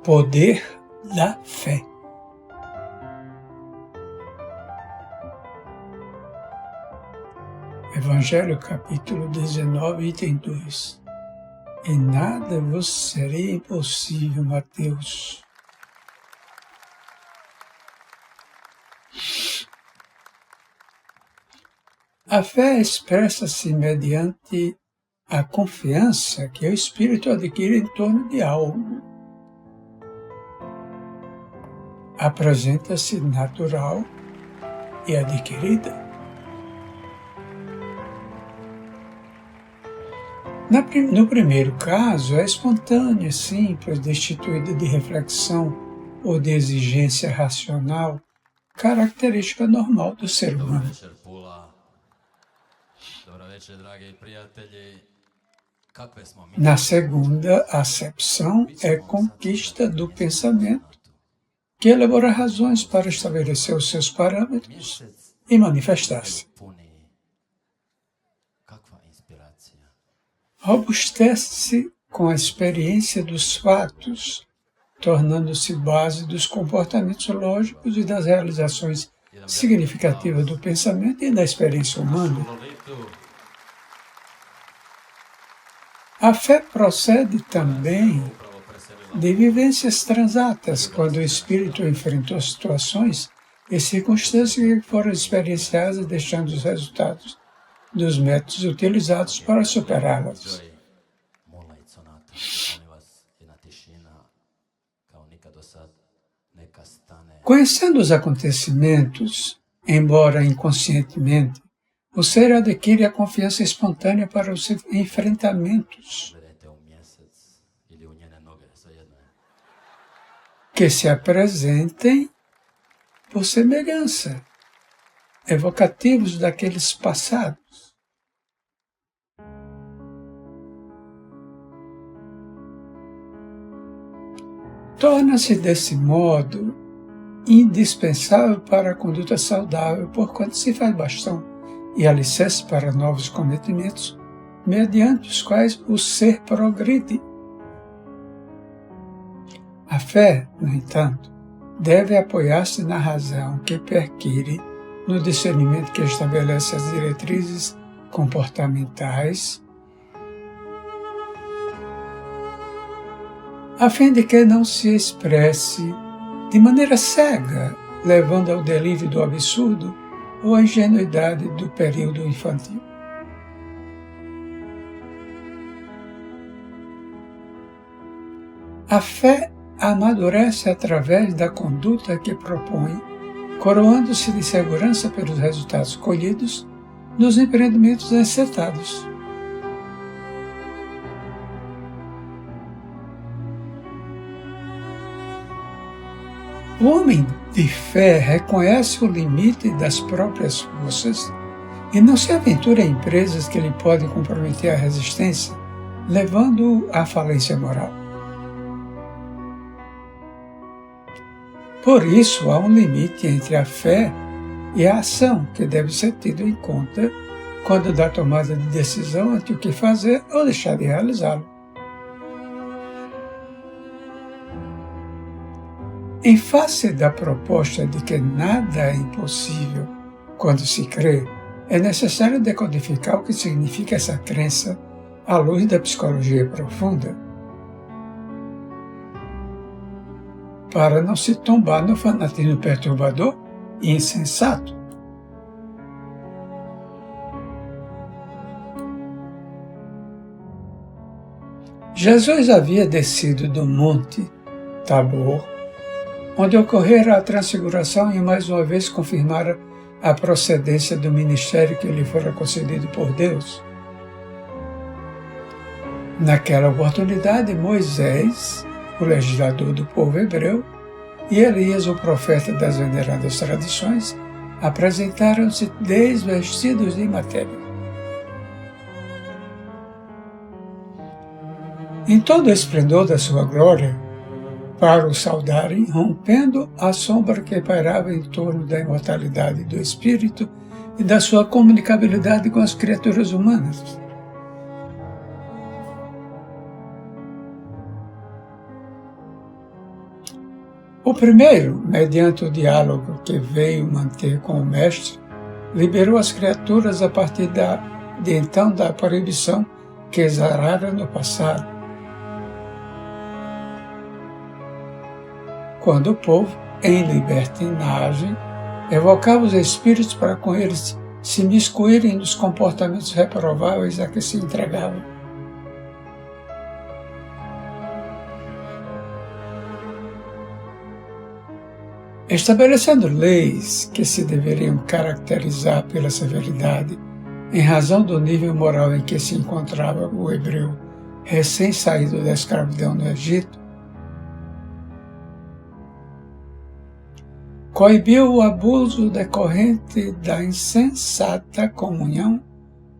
Poder da fé. Evangelho capítulo 19, item 2. Em nada vos seria impossível, Mateus. A fé expressa-se mediante a confiança que o espírito adquire em torno de algo. Apresenta-se natural e adquirida. No primeiro caso, é espontânea, simples, destituída de reflexão ou de exigência racional, característica normal do ser humano. Na segunda acepção, é conquista do pensamento, que elabora razões para estabelecer os seus parâmetros e manifestar-se. Robustece-se com a experiência dos fatos, tornando-se base dos comportamentos lógicos e das realizações significativas do pensamento e da experiência humana. A fé procede também de vivências transatas, quando o espírito enfrentou situações e circunstâncias que foram experienciadas, deixando os resultados dos métodos utilizados para superá-las. Conhecendo os acontecimentos, embora inconscientemente, o ser adquire a confiança espontânea para os enfrentamentos que se apresentem por semelhança, evocativos daqueles passados. Torna-se, desse modo, indispensável para a conduta saudável, porquanto se faz bastão e alicerce para novos cometimentos, mediante os quais o ser progride. A fé, no entanto, deve apoiar-se na razão que perquire no discernimento que estabelece as diretrizes comportamentais, a fim de que não se expresse de maneira cega, levando ao delírio do absurdo ou à ingenuidade do período infantil. A fé amadurece através da conduta que propõe, coroando-se de segurança pelos resultados colhidos nos empreendimentos encetados. O homem de fé reconhece o limite das próprias forças e não se aventura em empresas que lhe podem comprometer a resistência, levando-o à falência moral. Por isso, há um limite entre a fé e a ação que deve ser tido em conta quando dá tomada de decisão ante o que fazer ou deixar de realizá-lo. Em face da proposta de que nada é impossível quando se crê, é necessário decodificar o que significa essa crença à luz da psicologia profunda, para não se tombar no fanatismo perturbador e insensato. Jesus havia descido do monte Tabor, onde ocorrera a transfiguração e mais uma vez confirmara a procedência do ministério que lhe fora concedido por Deus. Naquela oportunidade, Moisés, o legislador do povo hebreu, e Elias, o profeta das veneradas tradições, apresentaram-se desvestidos de matéria. Em todo o esplendor da sua glória, para o saudarem, rompendo a sombra que pairava em torno da imortalidade do espírito e da sua comunicabilidade com as criaturas humanas. O primeiro, mediante o diálogo que veio manter com o Mestre, liberou as criaturas a partir de então da proibição que exarara no passado, quando o povo, em libertinagem, evocava os espíritos para com eles se miscuírem nos comportamentos reprováveis a que se entregavam. Estabelecendo leis que se deveriam caracterizar pela severidade, em razão do nível moral em que se encontrava o hebreu recém-saído da escravidão no Egito, coibiu o abuso decorrente da insensata comunhão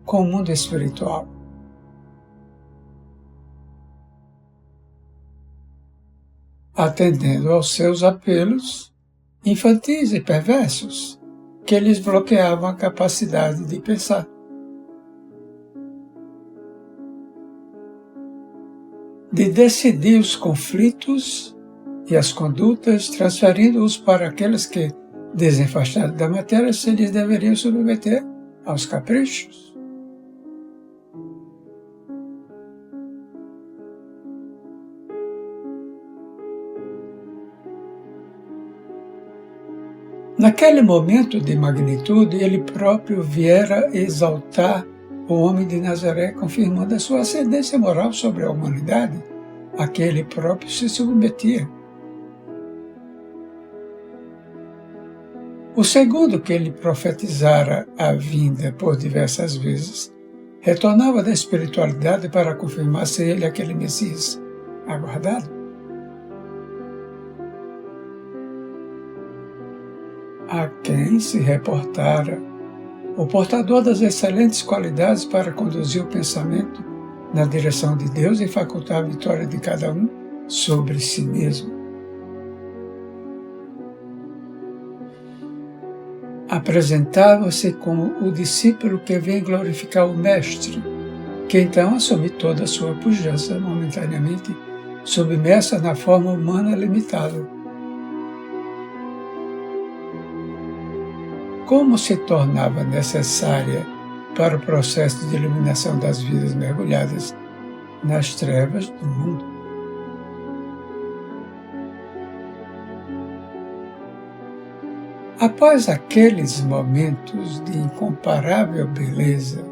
com o mundo espiritual. Atendendo aos seus apelos infantis e perversos, que lhes bloqueavam a capacidade de pensar. De decidir os conflitos e as condutas, transferindo-os para aqueles que, desenfastados da matéria, se lhes deveriam submeter aos caprichos. Naquele momento de magnitude, ele próprio viera exaltar o homem de Nazaré, confirmando a sua ascendência moral sobre a humanidade, a que ele próprio se submetia. O segundo, que ele profetizara a vinda por diversas vezes, retornava da espiritualidade para confirmar ser ele aquele Messias aguardado. A quem se reportara o portador das excelentes qualidades para conduzir o pensamento na direção de Deus e facultar a vitória de cada um sobre si mesmo. Apresentava-se como o discípulo que vem glorificar o Mestre, que então assume toda a sua pujança momentaneamente submersa na forma humana limitada. Como se tornava necessária para o processo de iluminação das vidas mergulhadas nas trevas do mundo. Após aqueles momentos de incomparável beleza,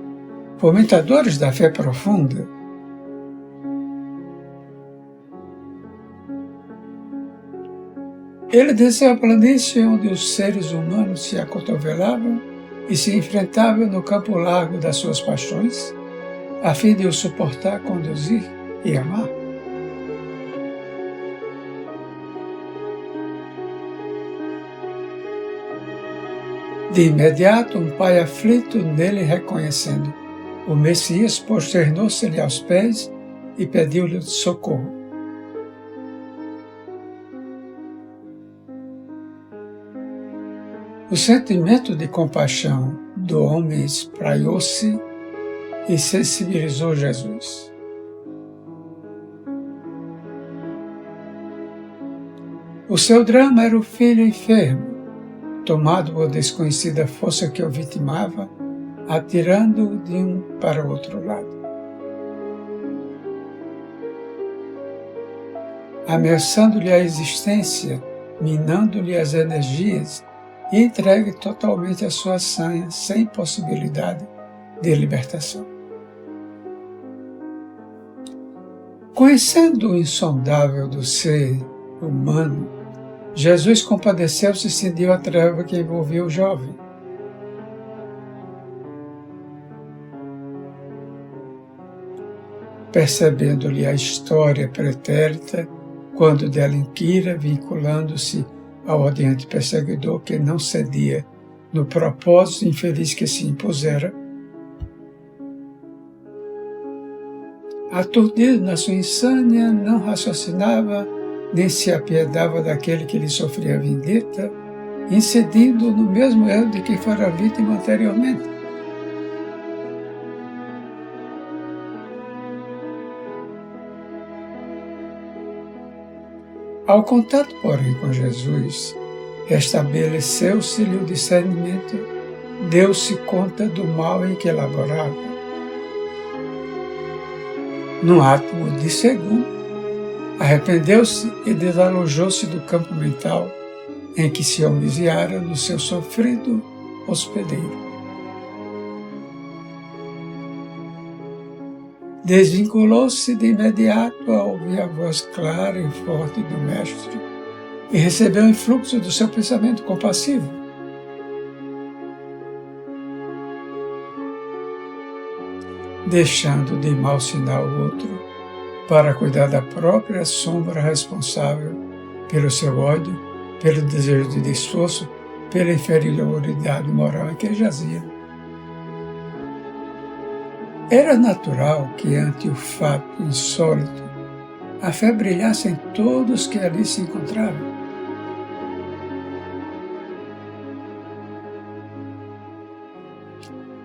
fomentadores da fé profunda, ele desceu a planície onde os seres humanos se acotovelavam e se enfrentavam no campo largo das suas paixões, a fim de o suportar, conduzir e amar. De imediato, um pai aflito nele reconhecendo o Messias, prosternou-se-lhe aos pés e pediu-lhe socorro. O sentimento de compaixão do homem espraiou-se e sensibilizou Jesus. O seu drama era o filho enfermo, tomado por desconhecida força que o vitimava, atirando-o de um para o outro lado. Ameaçando-lhe a existência, minando-lhe as energias, e entregue totalmente a sua sanha, sem possibilidade de libertação. Conhecendo o insondável do ser humano, Jesus compadeceu-se e cindiu a treva que envolvia o jovem. Percebendo-lhe a história pretérita, quando dela inquira, vinculando-se ao odiante perseguidor que não cedia no propósito infeliz que se impusera, aturdido na sua insânia, não raciocinava nem se apiedava daquele que lhe sofria vendetta, incidindo no mesmo erro de que fora vítima anteriormente. Ao contato, porém, com Jesus, estabeleceu-se-lhe o discernimento, deu-se conta do mal em que laborava. Num átomo de segundo, arrependeu-se e desalojou-se do campo mental em que se omisiara no seu sofrido hospedeiro. Desvinculou-se de imediato ao ouvir a voz clara e forte do Mestre e recebeu o influxo do seu pensamento compassivo. Deixando de malsinar o outro para cuidar da própria sombra responsável pelo seu ódio, pelo desejo de esforço, pela inferioridade moral em que jazia. Era natural que, ante o fato insólito, a fé brilhasse em todos que ali se encontravam.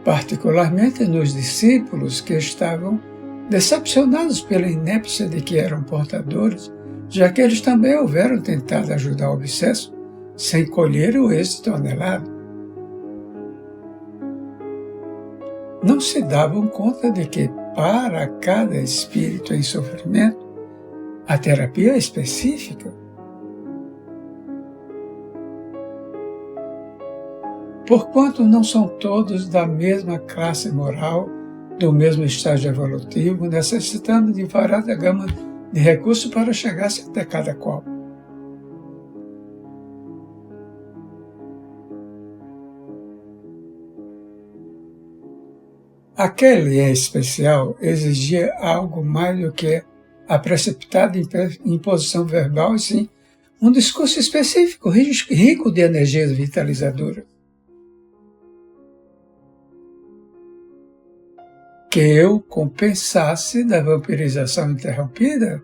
Particularmente nos discípulos que estavam decepcionados pela inépcia de que eram portadores, já que eles também houveram tentado ajudar o obsesso sem colher o êxito anelado. Não se davam conta de que, para cada espírito em sofrimento, a terapia é específica. Porquanto não são todos da mesma classe moral, do mesmo estágio evolutivo, necessitando de variada gama de recursos para chegar-se até cada qual. Aquele, em especial, exigia algo mais do que a precipitada imposição verbal, e sim um discurso específico, rico de energias vitalizadoras. Que eu compensasse da vampirização interrompida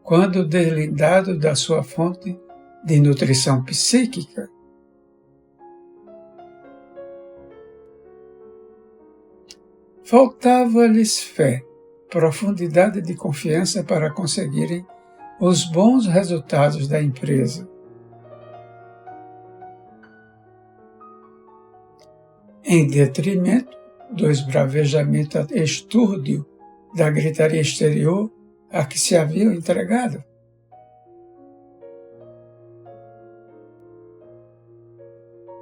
quando deslindado da sua fonte de nutrição psíquica. Faltava-lhes fé, profundidade de confiança para conseguirem os bons resultados da empresa. Em detrimento do esbravejamento estúrdio da gritaria exterior a que se haviam entregado.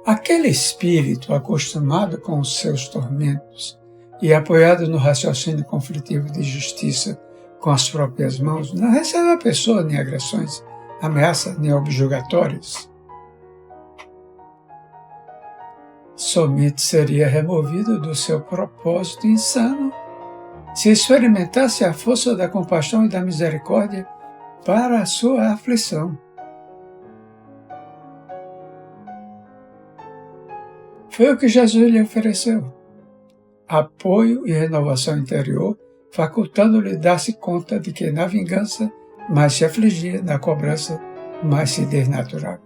Aquele espírito acostumado com os seus tormentos e apoiado no raciocínio conflitivo de justiça com as próprias mãos, não recebe a pessoa nem agressões, ameaças nem objurgatórios. Somente seria removido do seu propósito insano se experimentasse a força da compaixão e da misericórdia para a sua aflição. Foi o que Jesus lhe ofereceu: apoio e renovação interior, facultando-lhe dar-se conta de que na vingança mais se afligia, na cobrança mais se desnaturava.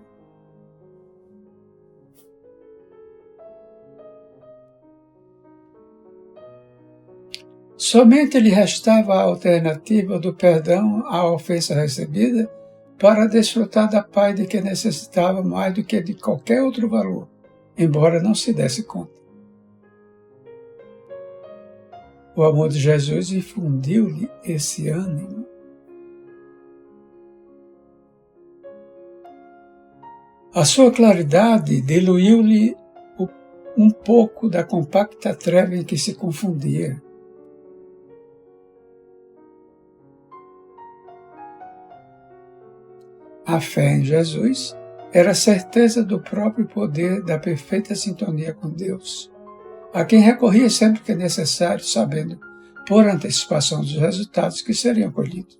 Somente lhe restava a alternativa do perdão à ofensa recebida para desfrutar da paz de que necessitava mais do que de qualquer outro valor, embora não se desse conta. O amor de Jesus infundiu-lhe esse ânimo. A sua claridade diluiu-lhe um pouco da compacta treva em que se confundia. A fé em Jesus era a certeza do próprio poder da perfeita sintonia com Deus, a quem recorria sempre que necessário, sabendo por antecipação dos resultados que seriam colhidos.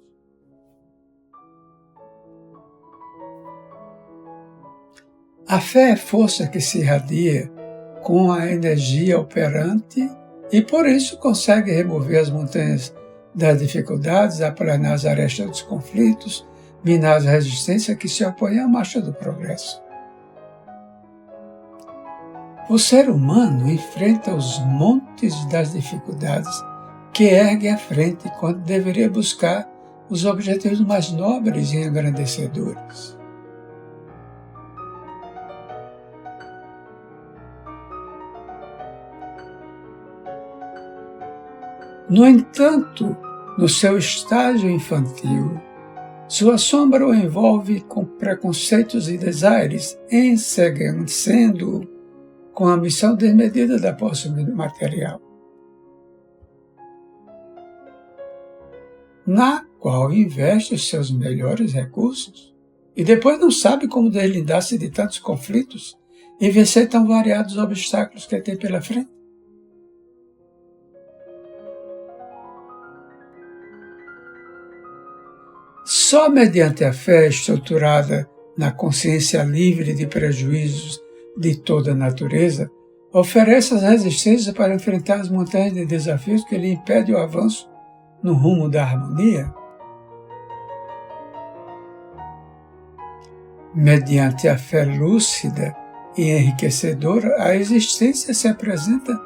A fé é força que se irradia com a energia operante e por isso consegue remover as montanhas das dificuldades, aplanar as arestas dos conflitos, minar as resistências que se opõem à marcha do progresso. O ser humano enfrenta os montes das dificuldades que ergue à frente quando deveria buscar os objetivos mais nobres e engrandecedores. No entanto, no seu estágio infantil, sua sombra o envolve com preconceitos e desaires, enseguecendo-o com a ambição desmedida da posse material, na qual investe os seus melhores recursos e depois não sabe como deslindar-se de tantos conflitos e vencer tão variados obstáculos que tem pela frente. Só mediante a fé estruturada na consciência livre de prejuízos de toda a natureza, oferece as resistências para enfrentar as montanhas de desafios que lhe impedem o avanço no rumo da harmonia. Mediante a fé lúcida e enriquecedora, a existência se apresenta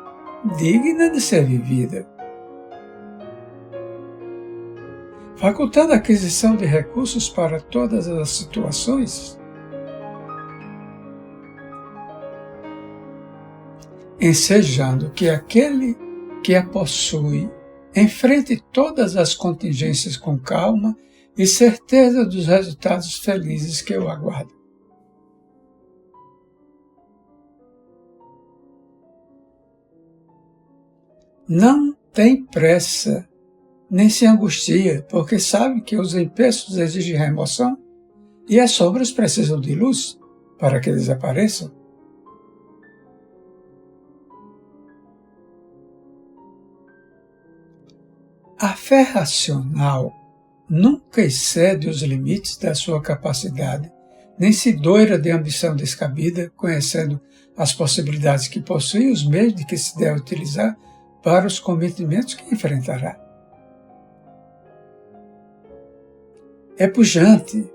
digna de ser vivida, facultando a aquisição de recursos para todas as situações, ensejando que aquele que a possui enfrente todas as contingências com calma e certeza dos resultados felizes que o aguardam. Não tem pressa, nem se angustia, porque sabe que os empeços exigem remoção e as sombras precisam de luz para que desapareçam. A fé racional nunca excede os limites da sua capacidade, nem se doira de ambição descabida, conhecendo as possibilidades que possui e os meios de que se deve utilizar para os cometimentos que enfrentará. É pujante,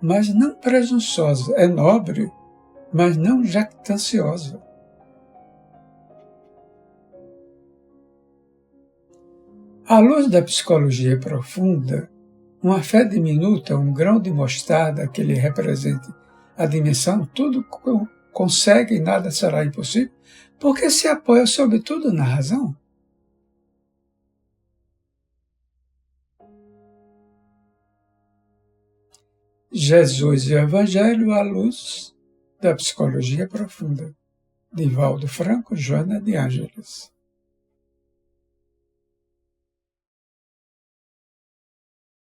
mas não presunçosa. É nobre, mas não jactanciosa. À luz da psicologia profunda, uma fé diminuta, um grão de mostarda que lhe represente a dimensão, tudo consegue e nada será impossível, porque se apoia sobretudo na razão. Jesus e o Evangelho à luz da psicologia profunda. Divaldo Franco, Joana de Ângeles.